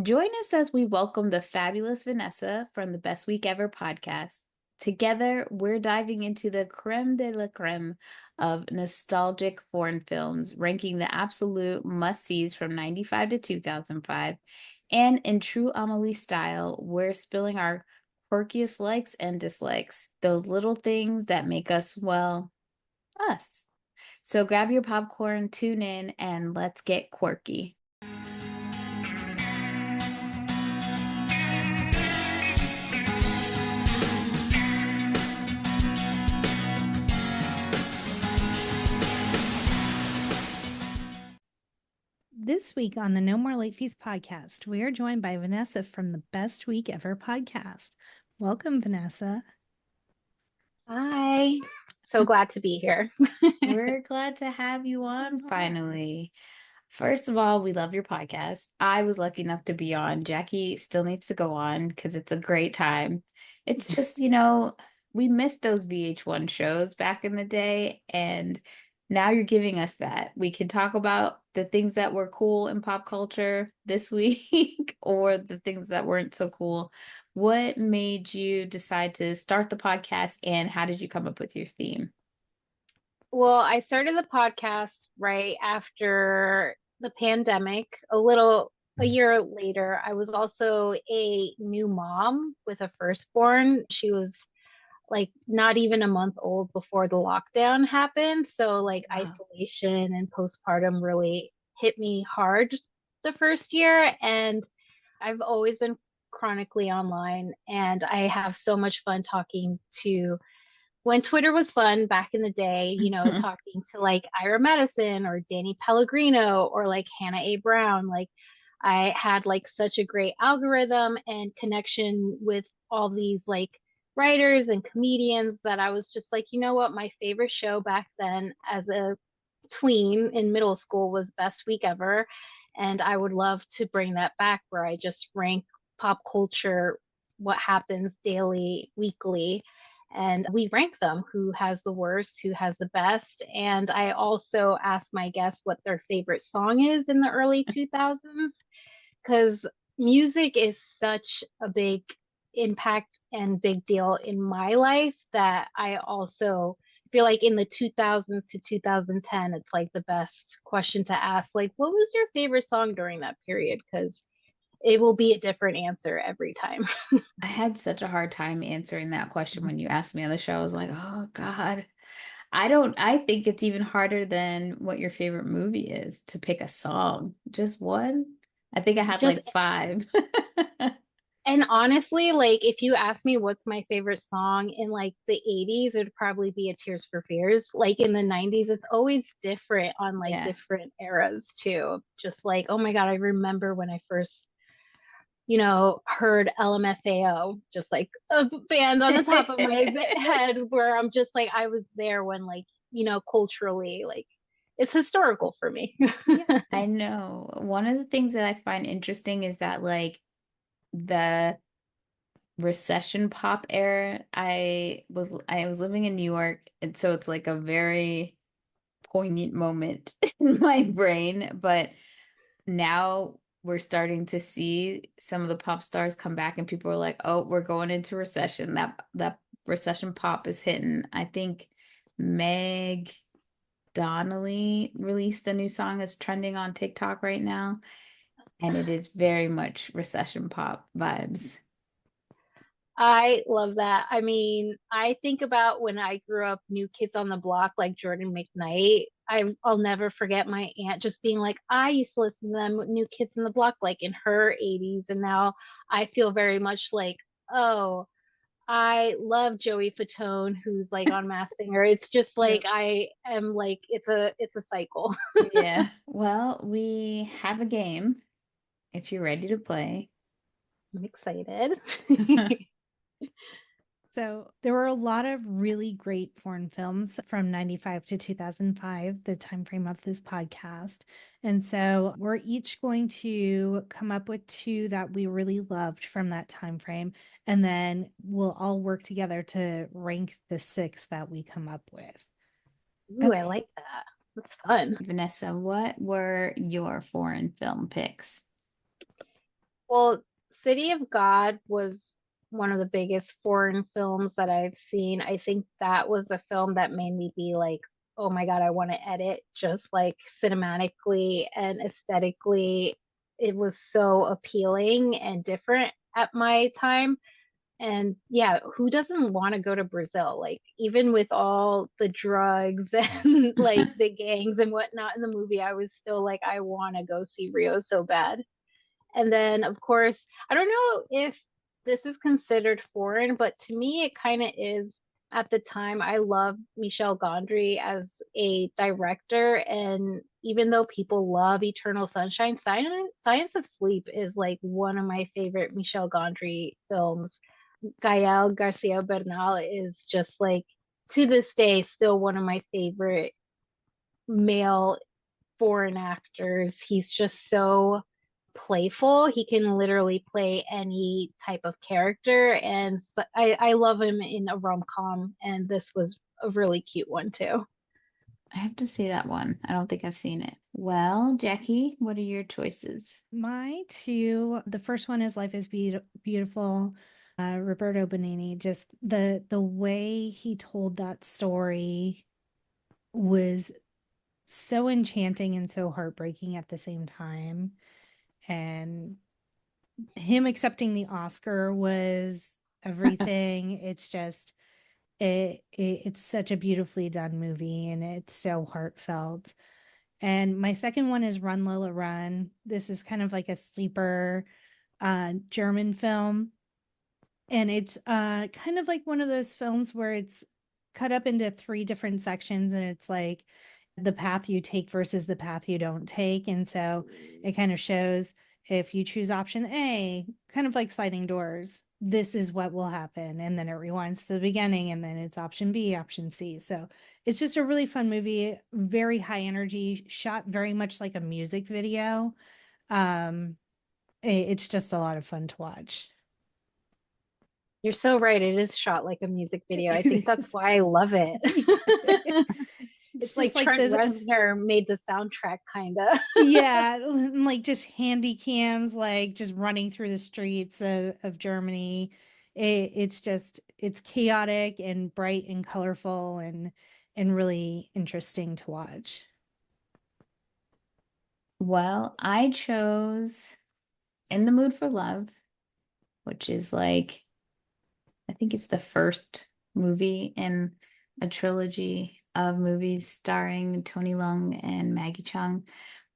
Join us as we welcome the fabulous Vanessa from the Best Week Ever podcast. Together, we're diving into the creme de la creme of nostalgic foreign films, ranking the absolute must-sees from 95 to 2005. And in true Amelie style, we're spilling our quirkiest likes and dislikes, those little things that make us, well, us. So grab your popcorn, tune in, and let's get quirky. This week on the No More Late Fees podcast, we are joined by Vanessa from the Best Week Ever podcast. Welcome, Vanessa. Hi. So glad to be here. We're glad to have you on finally. First of all, we love your podcast. I was lucky enough to be on. Jackie still needs to go on because it's a great time. It's just, we missed those VH1 shows back in the day, and now you're giving us that. We can talk about the things that were cool in pop culture this week or the things that weren't so cool. What made you decide to start the podcast, and how did you come up with your theme? Well, I started the podcast right after the pandemic, a year later. I was also a new mom with a firstborn. She was like not even a month old before the lockdown happened. So like Wow. isolation and postpartum really hit me hard the first year. And I've always been chronically online, and I have so much fun talking to when Twitter was fun back in the day, talking to like Ira Madison or Danny Pellegrino or like Hannah A. Brown. Like I had like such a great algorithm and connection with all these like writers and comedians that I was just like, you know what, my favorite show back then as a tween in middle school was Best Week Ever. And I would love to bring that back where I just rank pop culture, what happens daily, weekly, and we rank them, who has the worst, who has the best. And I also asked my guests what their favorite song is in the early 2000s, because music is such a big impact and big deal in my life that I also feel like in the 2000s to 2010, it's like the best question to ask. Like, what was your favorite song during that period? Because it will be a different answer every time. I had such a hard time answering that question when you asked me on the show. I was like, oh God. I think it's even harder than what your favorite movie is to pick a song. Just one? I think I had Just like five. And honestly, like if you ask me what's my favorite song in like the 80s, it would probably be a Tears for Fears. Like in the 90s, it's always different on like Yeah. different eras too. Just like, oh my God, I remember when I first, heard LMFAO, just like a band on the top of my head where I'm just like, I was there when like, culturally, like it's historical for me. Yeah. I know. One of the things that I find interesting is that like the recession pop era, I was living in New York, and so it's like a very poignant moment in my brain, but now we're starting to see some of the pop stars come back and people are like, "Oh, we're going into recession." That recession pop is hitting. I think Meg Donnelly released a new song that's trending on TikTok right now, and it is very much recession pop vibes. I love that. I mean, I think about when I grew up, New Kids on the Block, like Jordan McKnight. I'll never forget my aunt just being like, I used to listen to them, New Kids on the Block, like in her 80s. And now I feel very much like, oh, I love Joey Fatone, who's like on Masked Singer. It's just Yeah. like I am like, it's a cycle. Yeah. Well, we have a game if you're ready to play. I'm excited. So there were a lot of really great foreign films from 95 to 2005, the time frame of this podcast. And so we're each going to come up with two that we really loved from that time frame. And then we'll all work together to rank the six that we come up with. Ooh, I Okay. like that. That's fun. Vanessa, what were your foreign film picks? Well, City of God was one of the biggest foreign films that I've seen. I think that was the film that made me be like, oh my God, I want to edit just like cinematically and aesthetically. It was so appealing and different at my time. And yeah, who doesn't want to go to Brazil? Like, even with all the drugs and like the gangs and whatnot in the movie, I was still like, I want to go see Rio so bad. And then, of course, I don't know if this is considered foreign, but to me, it kind of is. At the time, I love Michel Gondry as a director. And even though people love Eternal Sunshine, Science of Sleep is like one of my favorite Michel Gondry films. Gael Garcia Bernal is just like, to this day, still one of my favorite male foreign actors. He's just so playful. He can literally play any type of character. And so I love him in a rom-com, and this was a really cute one too. I have to see that one. I don't think I've seen it. Well, Jackie, what are your choices? My two, the first one is Life is Beautiful. Roberto Benigni, just the way he told that story was so enchanting and so heartbreaking at the same time. And him accepting the Oscar was everything. It's just it's such a beautifully done movie and it's so heartfelt. And my second one is Run Lola Run. This is kind of like a sleeper German film. And it's kind of like one of those films where it's cut up into three different sections and it's like the path you take versus the path you don't take. And so it kind of shows if you choose option A, kind of like sliding doors, this is what will happen. And then it rewinds to the beginning and then it's option B, option C. So it's just a really fun movie, very high energy, shot very much like a music video. Um, it's just a lot of fun to watch. You're so right. It is shot like a music video. I think that's why I love it. It's It's just like like Trent this, Reznor made the soundtrack, kind of. yeah, like just handy cams, like just running through the streets of Germany. It's just it's chaotic and bright and colorful and really interesting to watch. Well, I chose In the Mood for Love, which is like, I think it's the first movie in a trilogy of movies starring Tony Leung and Maggie Cheung.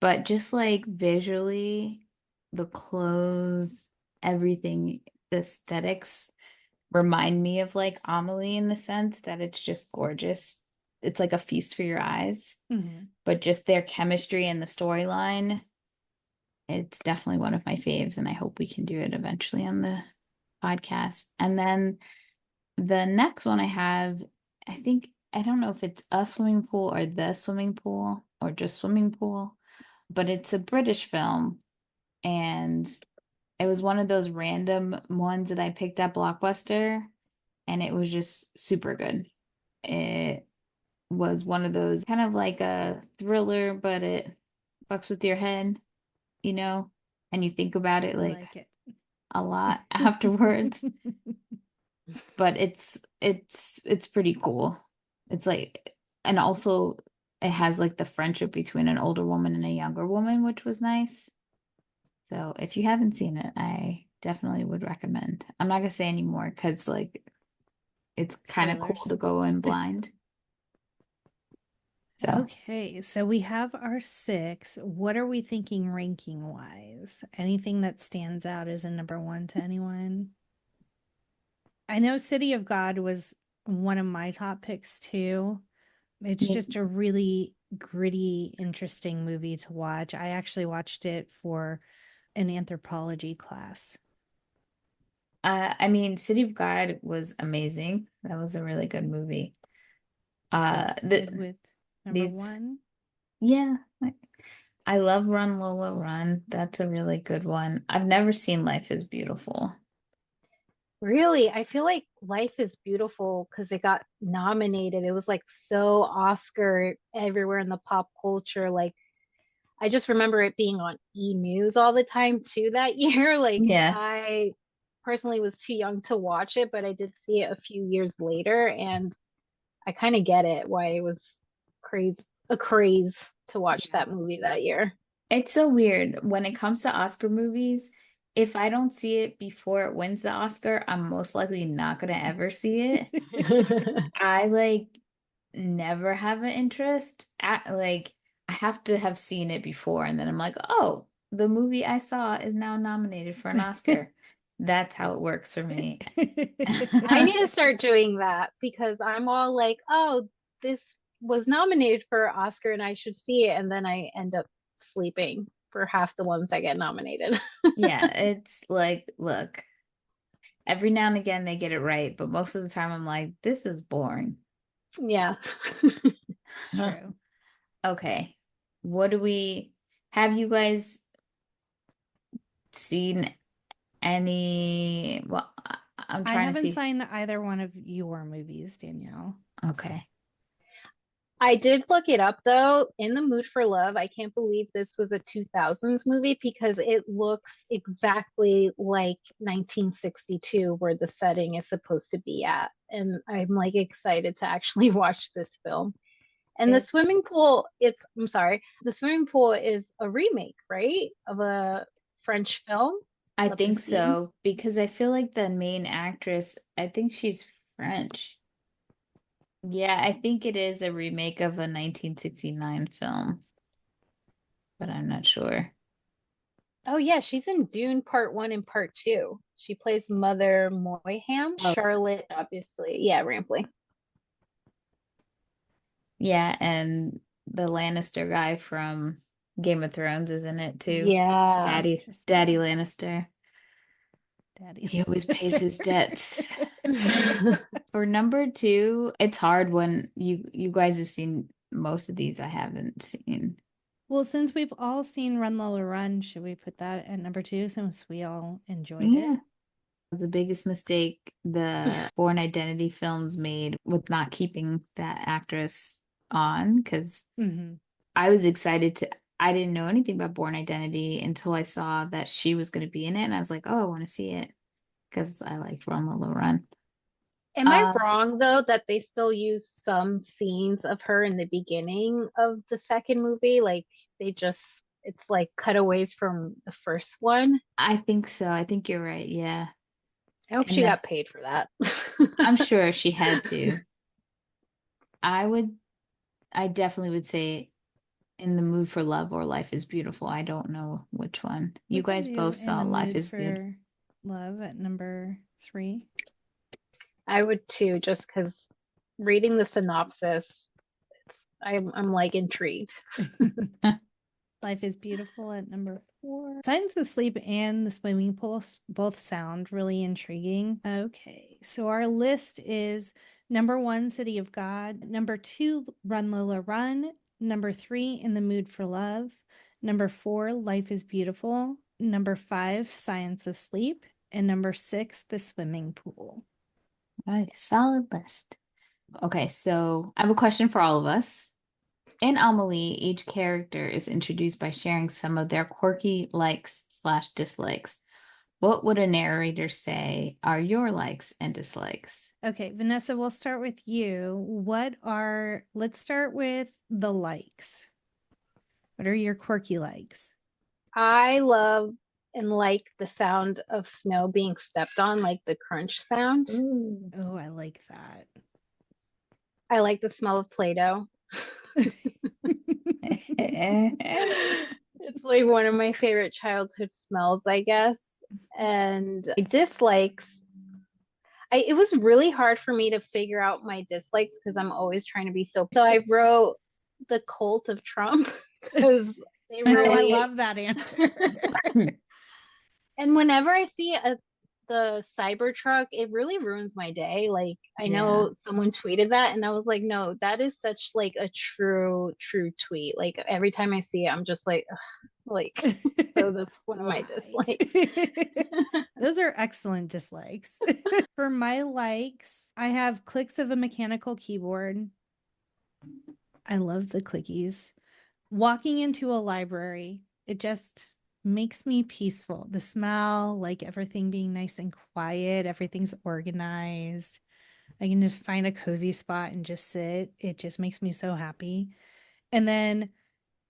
But just like visually, the clothes, everything, the aesthetics remind me of like Amelie in the sense that it's just gorgeous. It's like a feast for your eyes, Mhm. but just their chemistry and the storyline, it's definitely one of my faves, and I hope we can do it eventually on the podcast. And then the next one I have, I think, I don't know if it's a swimming pool or the swimming pool or just swimming pool, but it's a British film. And it was one of those random ones that I picked at Blockbuster, and it was just super good. It was one of those kind of like a thriller, but it fucks with your head, you know, and you think about it I like like it. a lot afterwards. But it's pretty cool. It's like, and also it has like the friendship between an older woman and a younger woman, which was nice. So if you haven't seen it, I definitely would recommend. I'm not gonna say any more because like it's kind of cool Spoilers. to go in blind. So Okay, so we have our six. What are we thinking ranking wise? Anything that stands out as a number one to anyone? I know City of God was one of my top picks too. It's yeah. just a really gritty, interesting movie to watch. I actually watched it for an anthropology class. I mean, City of God was amazing. That was a really good movie. So good The with number these one. yeah, I love Run Lola Run. That's a really good one. I've never seen Life is Beautiful. Really, I feel like Life is Beautiful because it got nominated. It was like so Oscar everywhere in the pop culture. Like, I just remember it being on E! News all the time too that year. Like Yeah. I personally was too young to watch it, but I did see it a few years later, and I kind of get it why it was craze a craze to watch Yeah. that movie that year. It's so weird when it comes to Oscar movies. If I don't see it before it wins the Oscar, I'm most likely not gonna ever see it. I like never have an interest at like I have to have seen it before and then I'm like, "Oh, the movie I saw is now nominated for an Oscar." That's how it works for me. I need to start doing that because I'm all like, oh, this was nominated for an Oscar and I should see it. And then I end up sleeping for half the ones that get nominated. Yeah, it's like, look, every now and again they get it right, but most of the time I'm like, this is boring. Yeah. It's true. Okay. What do we have you guys seen any? Well, I'm I trying to haven't see. signed either one of your movies, Danielle. Okay. I did look it up though. In the Mood for Love, I can't believe this was a 2000s movie because it looks exactly like 1962, where the setting is supposed to be at. And I'm like excited to actually watch this film. And the It, swimming pool, I'm sorry, the swimming pool is a remake, right? Of a French film, I La think Piscine. so because I feel like the main actress, I think she's French. Yeah, I think it is a remake of a 1969 film, but I'm not sure. Oh yeah, she's in Dune Part 1 and Part 2. She plays Mother Moyham, Oh, Charlotte, obviously. Yeah, Rampling. yeah, and the Lannister guy from Game of Thrones is in it too. Yeah. Daddy Interesting. Lannister. Daddy He always pays Lannister. his debts. For number two, it's hard when you guys have seen most of these I haven't seen. Well, since we've all seen Run Lola Run, should we put that at number 2 since we all enjoyed Yeah. it? The biggest mistake the Born Identity films made with not keeping that actress on because Hmm. I was excited to I didn't know anything about Born Identity until I saw that she was going to be in it and I was like, "Oh, I want to see it." Because I liked Run Lola Run. Am I Uh, wrong though that they still use some scenes of her in the beginning of the second movie? Like it's like cutaways from the first one. I think so. I think you're right. Yeah. I hope And she got paid for that. I'm sure she had to. I would, I definitely would say In the Mood for Love or Life is Beautiful. I don't know which one. We You can guys do both In saw the Life Mood is Beautiful. for Love at number 3. I would too, just because reading the synopsis, I'm like intrigued. Life is Beautiful at number 4. Signs of Sleep and The Swimming Pool both sound really intriguing. Okay, so our list is number 1, City of God, number 2, Run Lola Run, number 3, In the Mood for Love, number 4, Life is Beautiful, number 5, Science of Sleep, and number 6, The Swimming Pool. Right, solid list. Okay, so I have a question for all of us. In Amelie, each character is introduced by sharing some of their quirky likes slash dislikes. What would a narrator say are your likes and dislikes? Okay, Vanessa, we'll start with you. Let's start with the likes. What are your quirky likes? I love and like the sound of snow being stepped on, like the crunch sound. Ooh. Oh, I like that. I like the smell of Play-Doh. It's like one of my favorite childhood smells, I guess. And dislikes, it was really hard for me to figure out my dislikes because I'm always trying to be so I wrote the cult of Trump because they Oh, I really love that answer. and whenever I see the Cybertruck, it really ruins my day. Like I Yeah. know someone tweeted that and I was like, no, that is such like a true tweet. Like every time I see it, I'm just like, ugh, like so that's one of my dislikes. Those are excellent dislikes. For my likes, I have clicks of a mechanical keyboard. I love the clickies. Walking into a library, it just makes me peaceful. The smell, like everything being nice and quiet, everything's organized. I can just find a cozy spot and just sit. It just makes me so happy. And then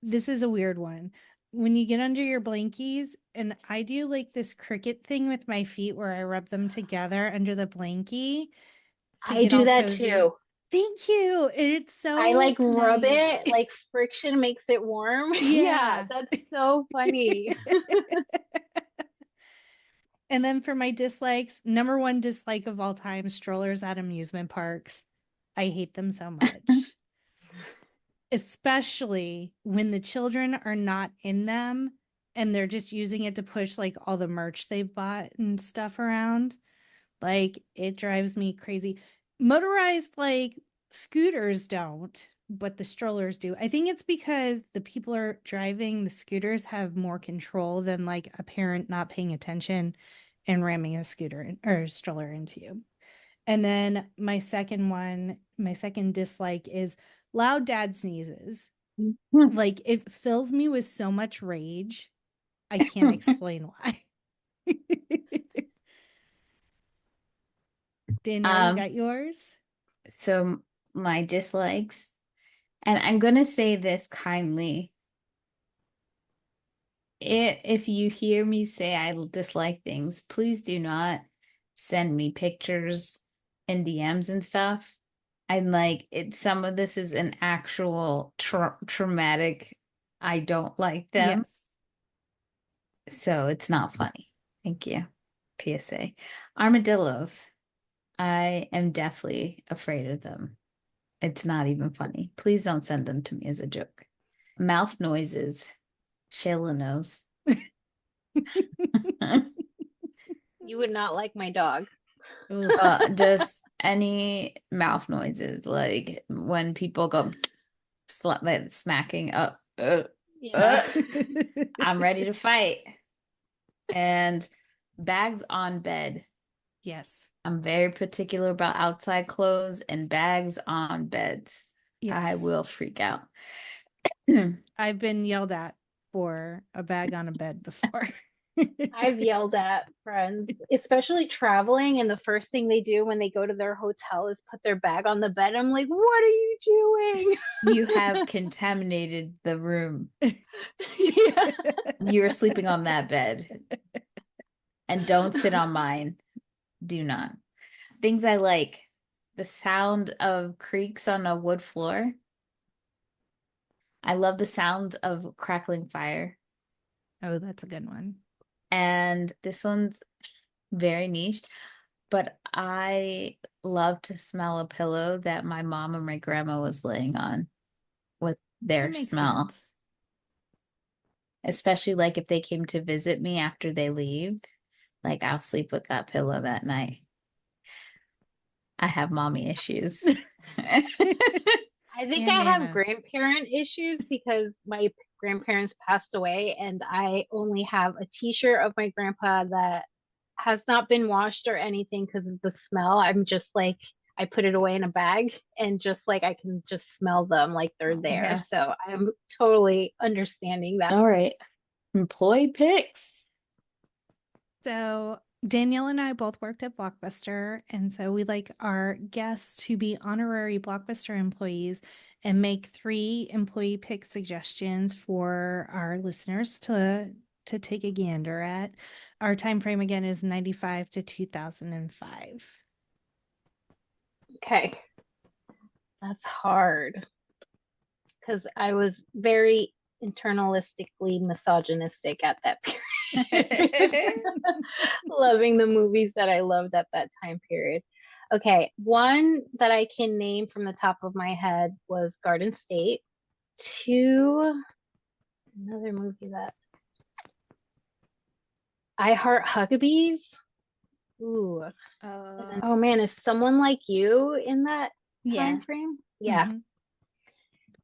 this is a weird one. When you get under your blankies, and I do like this cricket thing with my feet where I rub them together under the blankie to I get do all that cozy. too. Thank you. And it's I so like rub nice. it, like friction makes it warm. Yeah, Yeah. that's so funny. And then for my dislikes, number one dislike of all time, strollers at amusement parks. I hate them so much, especially when the children are not in them and they're just using it to push like all the merch they've bought and stuff around. Like it drives me crazy. Motorized like scooters don't, but the strollers do. I think it's because the people are driving the scooters have more control than like a parent not paying attention and ramming a or a stroller into you. And then my second dislike is loud dad sneezes. Like it fills me with so much rage. I can't explain why. Danielle, you Um, got yours? so my dislikes, and I'm gonna say this kindly. If you hear me say I dislike things, please do not send me pictures and DMs and stuff. I'm like, some of this is an actual traumatic. I don't like them, Yes. so it's not funny. Thank you. PSA. Armadillos. I am deathly afraid of them. It's not even funny. Please don't send them to me as a joke. Mouth noises. Shayla knows. You would not like my dog. Just any mouth noises, like when people go like smacking up. Yeah. I'm ready to fight. And bags on bed. Yes. I'm very particular about outside clothes and bags on beds. I Yes. will freak out. I've been yelled at for a bag on a bed before. I've yelled at friends, especially traveling, and the first thing they do when they go to their hotel is put their bag on the bed. I'm like, what are you doing? You have contaminated the room. Yeah. You're sleeping on that bed. And don't sit on mine. Do not. Things I like. The sound of creaks on a wood floor. I love the sound of crackling fire. Oh, that's a good one. And this one's very niche, but I love to smell a pillow that my mom or my grandma was laying on with That their makes smell. sense. Especially like if they came to visit me after they leave, like I'll sleep with that pillow that night. I have mommy issues. I think And I have Nana. grandparent issues because my grandparents passed away, and I only have a t-shirt of my grandpa that has not been washed or anything because of the smell. I'm just like, I put it away in a bag and just like I can just smell them like they're there. Yeah. So I'm totally understanding that. All right. Employee picks. So Danielle and I both worked at Blockbuster, and so we like our guests to be honorary Blockbuster employees and make 3 employee pick suggestions for our listeners to take a gander at. Our time frame again is 95 to 2005. Okay, that's hard because I was very internalistically misogynistic at that period. Loving the movies that I loved at that time period. Okay, one that I can name from the top of my head was Garden State. Two, another movie that I Heart Huckabees. Ooh. Oh man, is Someone Like You in that Yeah. time frame? Yeah. Mhm.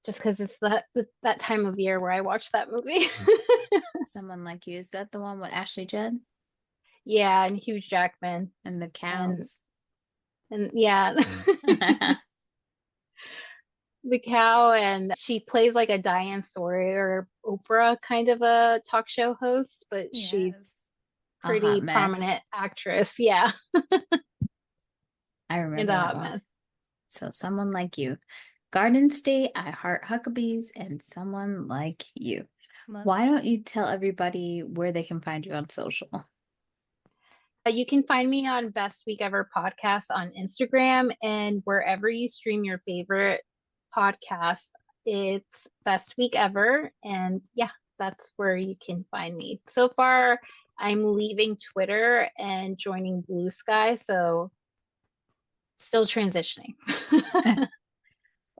Just because it's that time of year where I watch that movie. Someone Like You. Is that the one with Ashley Judd Yeah, and Hugh Jackman. and the And cows? yeah. the cow, and she plays like a Diane Story or Oprah kind of a talk show host, but she's Yes. A hot pretty mess. prominent actress. Yeah, I in remember a that hot one. mess. So someone like you. Garden State, I Heart Huckabees, and someone like you. Love Why don't you tell everybody where they can find you on social? You can find me on Best Week Ever podcast on Instagram and wherever you stream your favorite podcast. It's Best Week Ever. And yeah, that's where you can find me. So far, I'm leaving Twitter and joining Blue Sky. So still transitioning.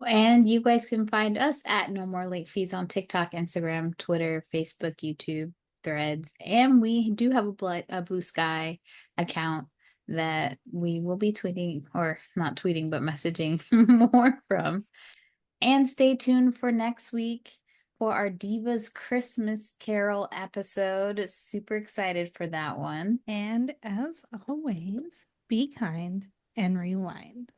And you guys can find us at No More Late Fees on TikTok, Instagram, Twitter, Facebook, YouTube, Threads, and we do have a Blue Sky account that we will be tweeting, or not tweeting, but messaging more from. And stay tuned for next week for our Divas Christmas Carol episode. Super excited for that one. And as always, be kind and rewind.